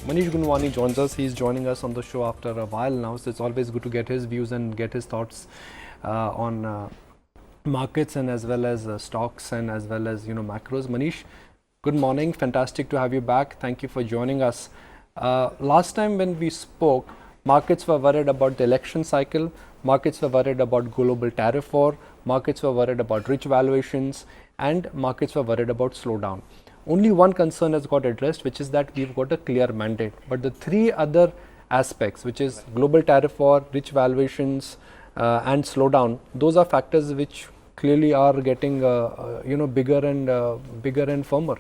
Manish Gunwani joins us. He's joining us on the show after a while now, so it's always good to get his views and get his thoughts on markets and as well as stocks and as well as macros. Manish, good morning. Fantastic to have you back. Thank you for joining us. Last time when we spoke, markets were worried about the election cycle. Markets were worried about global tariff war. Markets were worried about rich valuations, and markets were worried about slowdown. Only one concern has got addressed, which is that we've got a clear mandate. But the three other aspects, which is global tariff war, rich valuations, and slowdown, those are factors which clearly are getting bigger and firmer.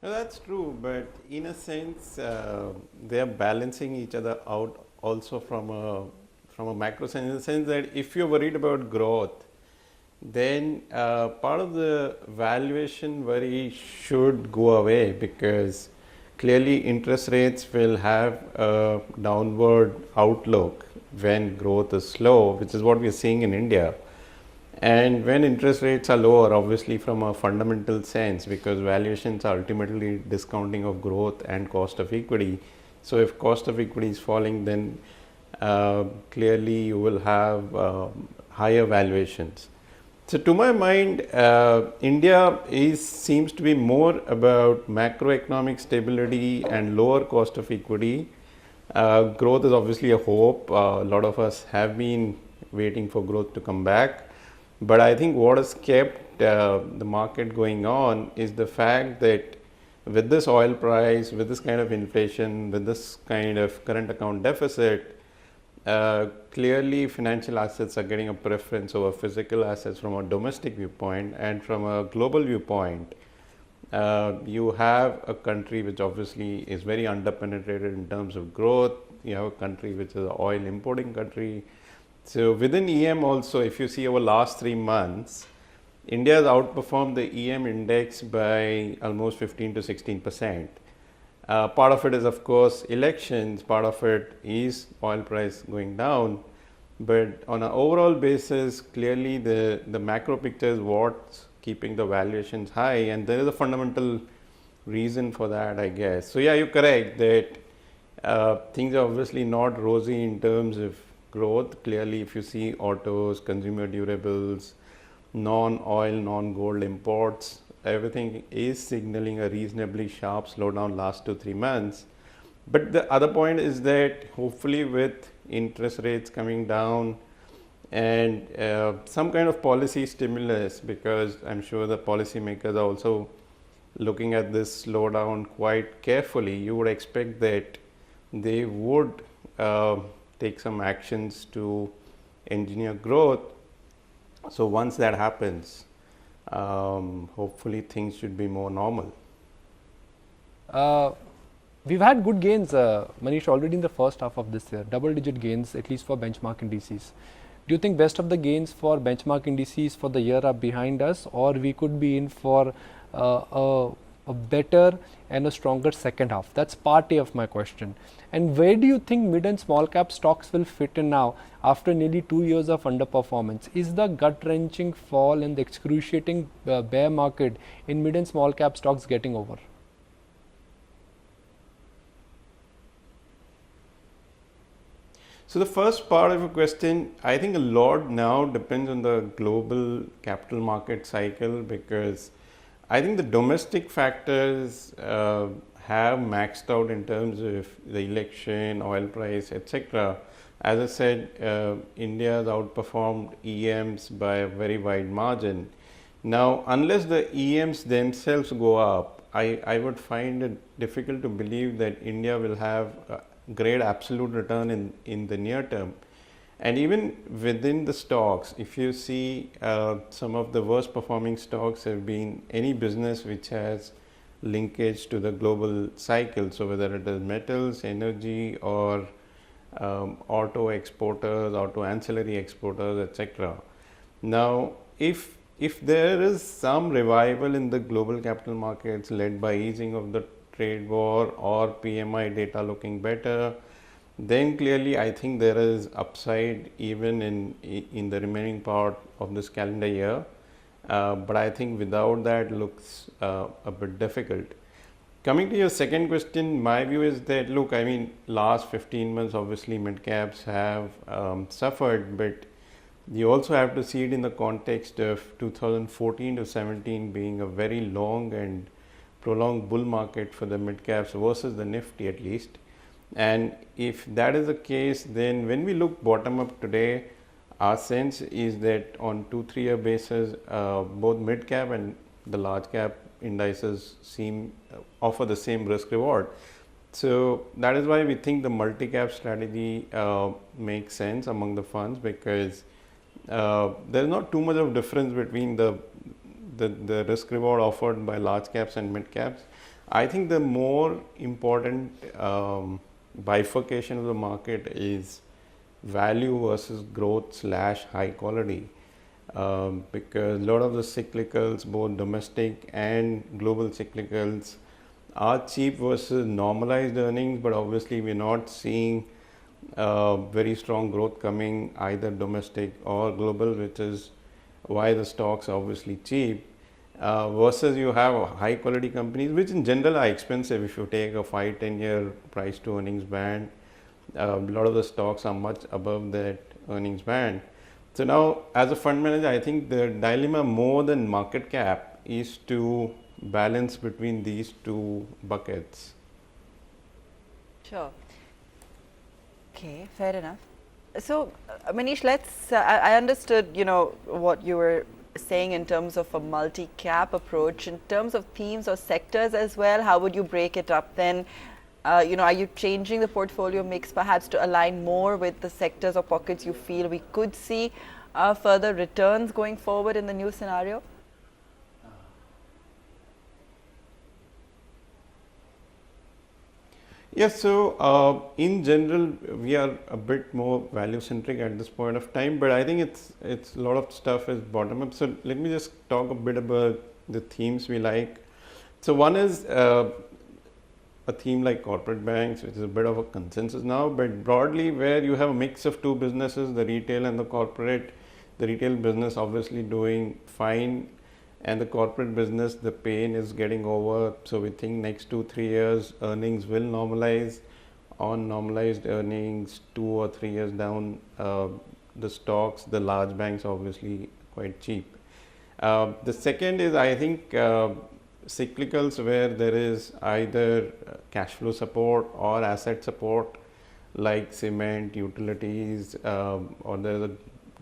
No, that's true, but in a sense, they are balancing each other out also from a macro sense, in the sense that if you're worried about growth, then part of the valuation worry should go away, because clearly interest rates will have a downward outlook when growth is slow, which is what we are seeing in India. And when interest rates are lower, obviously from a fundamental sense, because valuations are ultimately discounting of growth and cost of equity. So if cost of equity is falling, then clearly you will have higher valuations. So to my mind, India seems to be more about macroeconomic stability and lower cost of equity. Growth is obviously a hope. A lot of us have been waiting for growth to come back. But I think what has kept the market going on is the fact that with this oil price, with this kind of inflation, with this kind of current account deficit, clearly financial assets are getting a preference over physical assets from a domestic viewpoint. And from a global viewpoint, you have a country which obviously is very underpenetrated in terms of growth. You have a country which is an oil importing country. So within EM also, if you see over last 3 months, India has outperformed the EM index by almost 15 to 16%. Part of it is, of course, elections. Part of it is oil price going down. But on an overall basis, clearly the macro picture is what's keeping the valuations high. And there is a fundamental reason for that, I guess. So yeah, you're correct that things are obviously not rosy in terms of growth. Clearly, if you see autos, consumer durables, non-oil, non-gold imports, everything is signaling a reasonably sharp slowdown last 2-3 months. But the other point is that hopefully with interest rates coming down and some kind of policy stimulus, because I'm sure the policymakers are also looking at this slowdown quite carefully, you would expect that they would take some actions to engineer growth. So once that happens, hopefully things should be more normal. We've had good gains, Manish, already in the first half of this year, double-digit gains, at least for benchmark indices. Do you think best of the gains for benchmark indices for the year are behind us, or we could be in for a better and a stronger second half? That's part A of my question. And where do you think mid and small cap stocks will fit in now after nearly 2 years of underperformance? Is the gut-wrenching fall and the excruciating bear market in mid and small cap stocks getting over? So the first part of your question, I think a lot now depends on the global capital market cycle, because I think the domestic factors have maxed out in terms of the election, oil price, etc. As I said, India has outperformed EMs by a very wide margin. Now, unless the EMs themselves go up, I would find it difficult to believe that India will have a great absolute return in the near term. And even within the stocks, if you see some of the worst performing stocks have been any business which has linkage to the global cycle. So whether it is metals, energy, or auto exporters, auto ancillary exporters, etc. Now, if there is some revival in the global capital markets led by easing of the trade war or PMI data looking better, then clearly I think there is upside even in the remaining part of this calendar year. but I think without that looks a bit difficult. Coming to your second question, my view is that, look, I mean, last 15 months, obviously mid caps have suffered, but you also have to see it in the context of 2014 to 17 being a very long and prolonged bull market for the mid caps versus the Nifty at least. And if that is the case, then when we look bottom up today, our sense is that on 2-3 year basis, both mid cap and the large cap indices seem offer the same risk reward. So that is why we think the multi cap strategy makes sense among the funds, because there is not too much of difference between the risk reward offered by large caps and mid caps. I think the more important bifurcation of the market is value versus growth / high quality, because a lot of the cyclicals, both domestic and global cyclicals, are cheap versus normalized earnings, but obviously we're not seeing very strong growth coming either domestic or global, which is why the stocks are obviously cheap. Versus you have high quality companies, which in general are expensive. If you take a 5-10 year price to earnings band, a lot of the stocks are much above that earnings band. So now, as a fund manager, I think the dilemma more than market cap is to balance between these two buckets. Sure. Okay, fair enough. So, Manish, let's. I understood, what you were saying in terms of a multi-cap approach. In terms of themes or sectors as well, how would you break it up then? Are you changing the portfolio mix perhaps to align more with the sectors or pockets you feel we could see further returns going forward in the new scenario? Yes, so in general, we are a bit more value centric at this point of time, but I think it's a lot of stuff is bottom up. So let me just talk a bit about the themes we like. So one is a theme like corporate banks, which is a bit of a consensus now, but broadly where you have a mix of two businesses, the retail and the corporate. The retail business obviously doing fine, and the corporate business, the pain is getting over. So we think next 2-3 years earnings will normalize. On normalized earnings, 2 or 3 years down, the stocks, the large banks obviously quite cheap. The second is, I think, cyclicals where there is either cash flow support or asset support, like cement, utilities, or there's a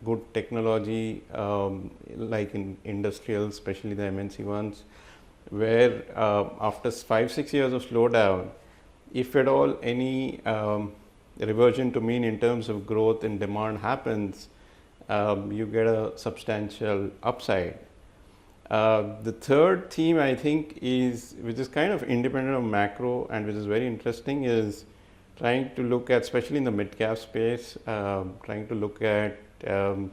good technology like in industrial, especially the MNC ones, where after 5-6 years of slowdown, if at all any reversion to mean in terms of growth and demand happens, you get a substantial upside. The third theme I think is, which is kind of independent of macro and which is very interesting, is trying to look at, especially in the mid cap space, trying to look at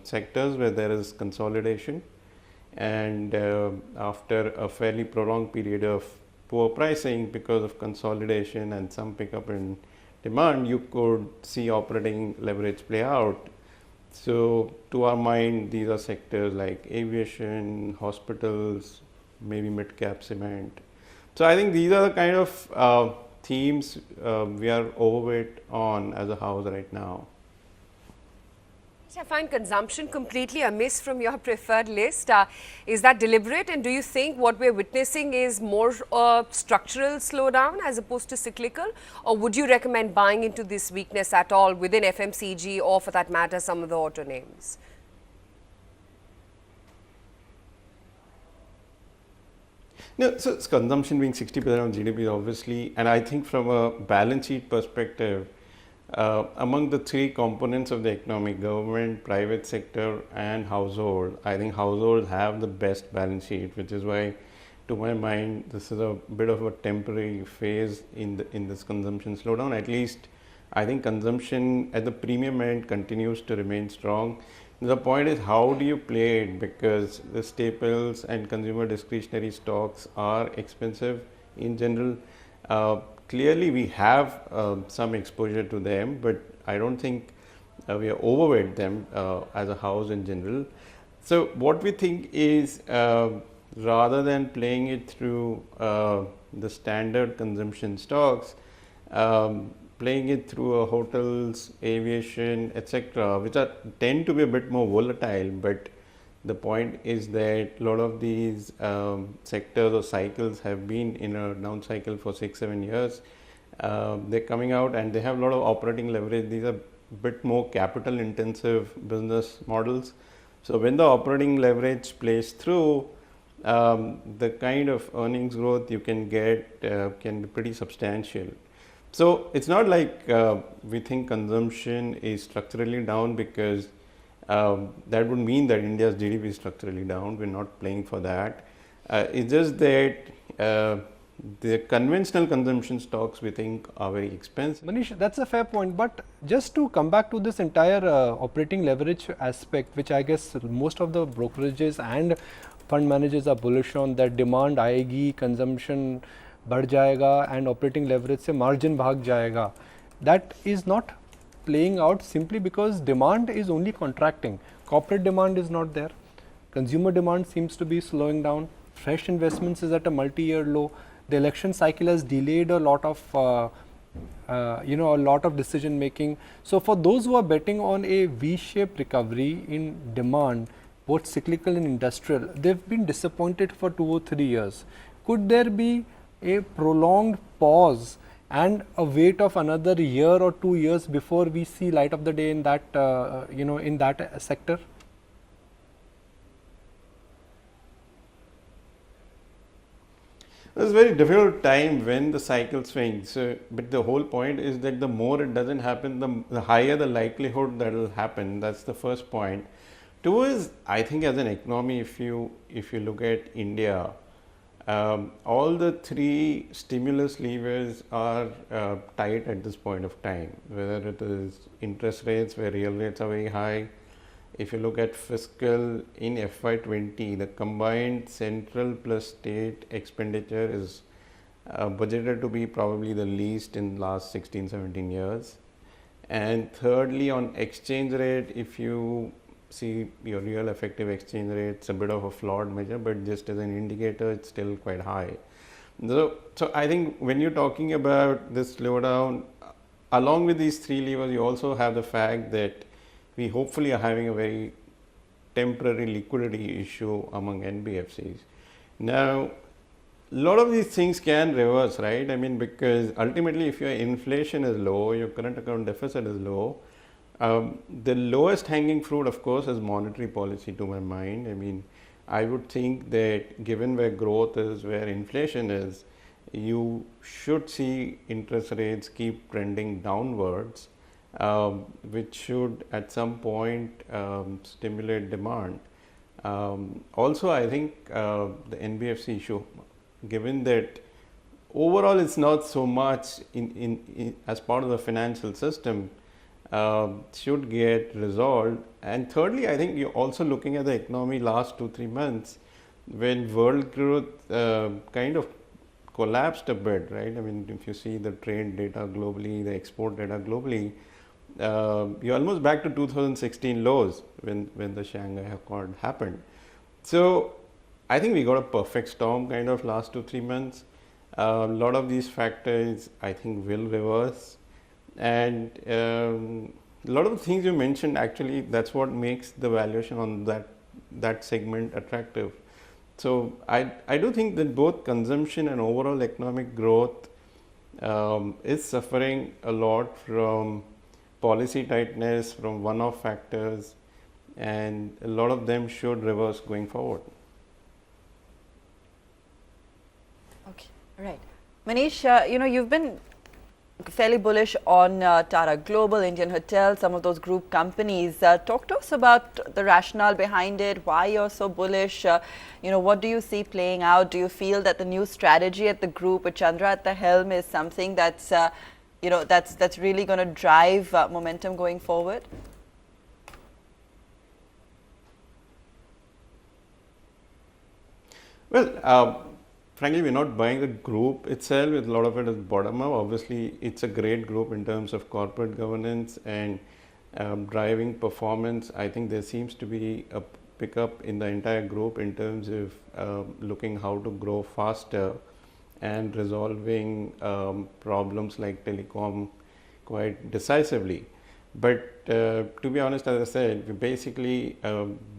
sectors where there is consolidation, and after a fairly prolonged period of poor pricing because of consolidation and some pickup in demand, you could see operating leverage play out. So to our mind, these are sectors like aviation, hospitals, maybe mid cap cement. So I think these are the kind of themes we are overweight on as a house right now. I find consumption completely amiss from your preferred list. Is that deliberate, and do you think what we're witnessing is more structural slowdown as opposed to cyclical, or would you recommend buying into this weakness at all within FMCG or, for that matter, some of the auto names? No, so it's consumption being 60% of GDP obviously, and I think from a balance sheet perspective, among the three components of the economy, government, private sector and household, I think households have the best balance sheet, which is why, to my mind, this is a bit of a temporary phase in this consumption slowdown. At least I think consumption at the premium end continues to remain strong. The point is, how do you play it? Because the staples and consumer discretionary stocks are expensive in general. Clearly, we have some exposure to them, but I don't think we are overweight them as a house in general. So what we think is rather than playing it through the standard consumption stocks, playing it through hotels, aviation, etc., which are tend to be a bit more volatile, but the point is that a lot of these sectors or cycles have been in a down cycle for 6-7 years. They're coming out and they have a lot of operating leverage. These are bit more capital intensive business models. So when the operating leverage plays through, the kind of earnings growth you can get can be pretty substantial. So it's not like we think consumption is structurally down, because that would mean that India's GDP is structurally down. We're not playing for that. It's just that the conventional consumption stocks we think are very expensive. Manish, that's a fair point, but just to come back to this entire operating leverage aspect, which I guess most of the brokerages and fund managers are bullish on, that demand आएगी, consumption बढ़ जाएगा and operating leverage से margin भाग जाएगा. That is not playing out simply because demand is only contracting. Corporate demand is not there. Consumer demand seems to be slowing down. Fresh investments is at a multi-year low. The election cycle has delayed a lot of a lot of decision making. So for those who are betting on a V-shaped recovery in demand, both cyclical and industrial, they've been disappointed for 2 or 3 years. Could there be a prolonged pause and a wait of another year or 2 years before we see light of the day in that in that sector? It's a very difficult time when the cycle swings. So, but the whole point is that the more it doesn't happen, the higher the likelihood that it will happen. That's the first point. Two is, I think, as an economy, if you look at India, all the 3 stimulus levers are tight at this point of time. Whether it is interest rates, where real rates are very high. If you look at fiscal in FY20, the combined central plus state expenditure is budgeted to be probably the least in last 16-17 years. And thirdly, on exchange rate, if you see your real effective exchange rate, it's a bit of a flawed measure, but just as an indicator, it's still quite high. So I think when you're talking about this slowdown, along with these 3 levers, you also have the fact that we hopefully are having a very temporary liquidity issue among NBFCs. Now, a lot of these things can reverse, right? I mean, because ultimately if your inflation is low, your current account deficit is low, the lowest hanging fruit, of course, is monetary policy to my mind. I mean, I would think that given where growth is, where inflation is, you should see interest rates keep trending downwards, which should at some point stimulate demand. Also, I think the NBFC issue, given that overall it's not so much in as part of the financial system, should get resolved. And thirdly, I think you're also looking at the economy last 2-3 months when world growth kind of collapsed a bit, right? I mean, if you see the trade data globally, the export data globally, you're almost back to 2016 lows when the Shanghai Accord happened. So I think we got a perfect storm kind of last 2-3 months. A lot of these factors I think will reverse, and a lot of the things you mentioned, actually that's what makes the valuation on that segment attractive. So I do think that both consumption and overall economic growth is suffering a lot from policy tightness, from one-off factors, and a lot of them should reverse going forward. Okay, right. Manish, you've been fairly bullish on Tata Global, Indian Hotels, some of those group companies. Talk to us about the rationale behind it, why you're so bullish. What do you see playing out? Do you feel that the new strategy at the group with Chandra at the helm is something that's that's really going to drive momentum going forward? Well, frankly, we're not buying the group itself. A lot of it is bottom up. Obviously, it's a great group in terms of corporate governance and driving performance. I think there seems to be a pick up in the entire group in terms of looking how to grow faster and resolving problems like telecom quite decisively. But to be honest, as I said, we're basically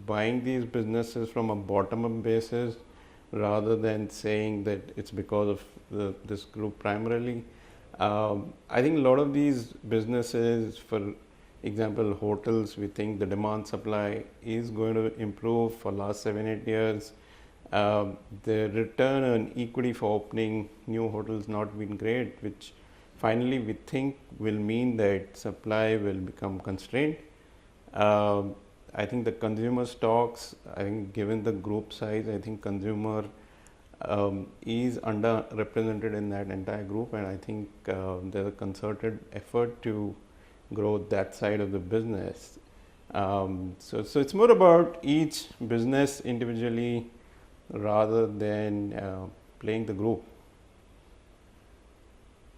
buying these businesses from a bottom-up basis rather than saying that it's because of this group primarily. I think a lot of these businesses, for example, hotels, we think the demand supply is going to improve for last 7-8 years. The return on equity for opening new hotels not been great, which finally we think will mean that supply will become constrained. I think the consumer stocks, I think given the group size, I think consumer is underrepresented in that entire group, and I think there's a concerted effort to grow that side of the business. So it's more about each business individually rather than playing the group.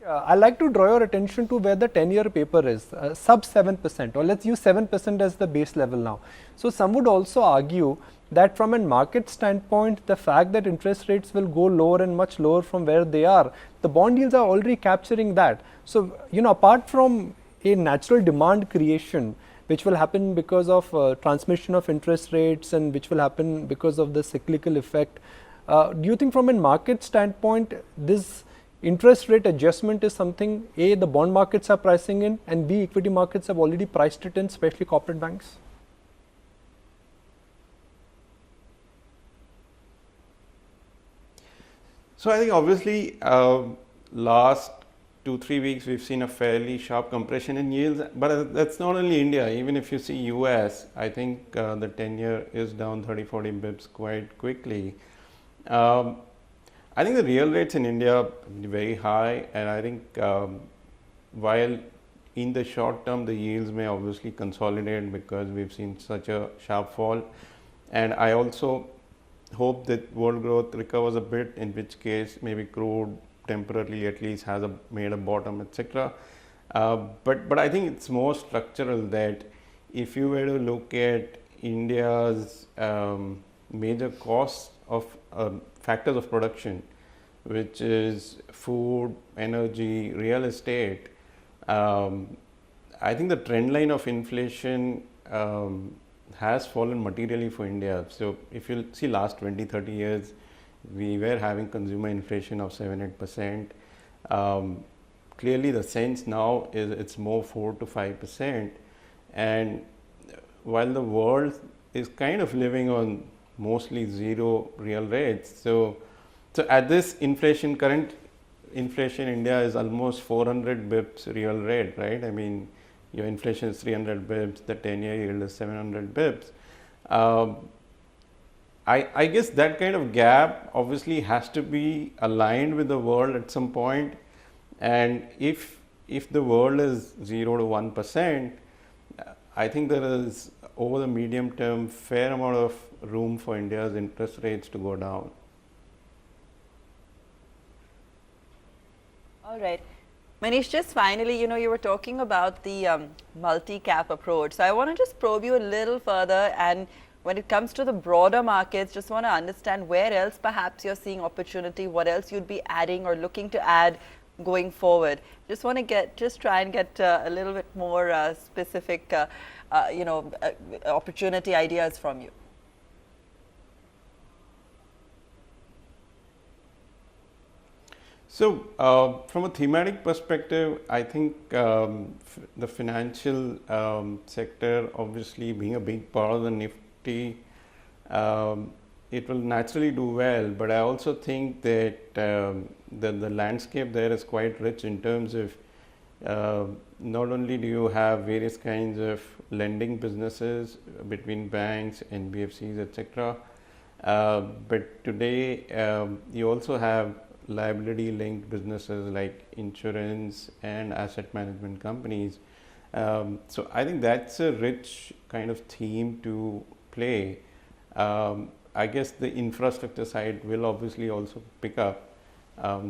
I like to draw your attention to where the 10-year paper is, sub 7%, or let's use 7% as the base level now. So some would also argue that from a market standpoint, the fact that interest rates will go lower and much lower from where they are, the bond yields are already capturing that. So, apart from a natural demand creation, which will happen because of transmission of interest rates and which will happen because of the cyclical effect, do you think from a market standpoint, this interest rate adjustment is something A, the bond markets are pricing in, and B, equity markets have already priced it in, especially corporate banks? So I think obviously last 2-3 weeks we've seen a fairly sharp compression in yields, but that's not only India. Even if you see US, I think the 10-year is down 30-40 bips quite quickly. I think the real rates in India are very high, and I think while in the short term the yields may obviously consolidate because we've seen such a sharp fall, and I also hope that world growth recovers a bit, in which case maybe crude temporarily at least has made a bottom, etc. But I think it's more structural that if you were to look at India's major costs of factors of production, which is food, energy, real estate, I think the trend line of inflation has fallen materially for India. So if you see last 20-30 years, we were having consumer inflation of 7-8%. Clearly the sense now is it's more 4-5%, and while the world is kind of living on mostly zero real rates, so at this inflation, current inflation, India is almost 400 bips real rate, right? I mean, your inflation is 300 bips, the 10-year yield is 700 bips. I guess that kind of gap obviously has to be aligned with the world at some point, and if the world is 0 to 1%, I think there is over the medium term fair amount of room for India's interest rates to go down. All right. Manish, just finally, you were talking about the multi-cap approach. So I want to just probe you a little further, and when it comes to the broader markets, just want to understand where else perhaps you're seeing opportunity, what else you'd be adding or looking to add going forward. Just want to try and get a little bit more specific, opportunity ideas from you. So from a thematic perspective, I think the financial sector, obviously being a big part of the Nifty, it will naturally do well, but I also think that the landscape there is quite rich in terms of not only do you have various kinds of lending businesses between banks, NBFCs, etc., but today you also have liability linked businesses like insurance and asset management companies. So I think that's a rich kind of theme to play. I guess the infrastructure side will obviously also pick up.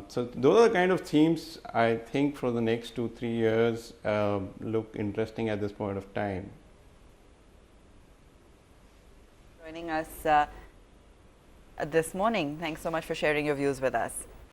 So those are the kind of themes I think for the next 2-3 years look interesting at this point of time. joining us this morning. Thanks so much for sharing your views with us.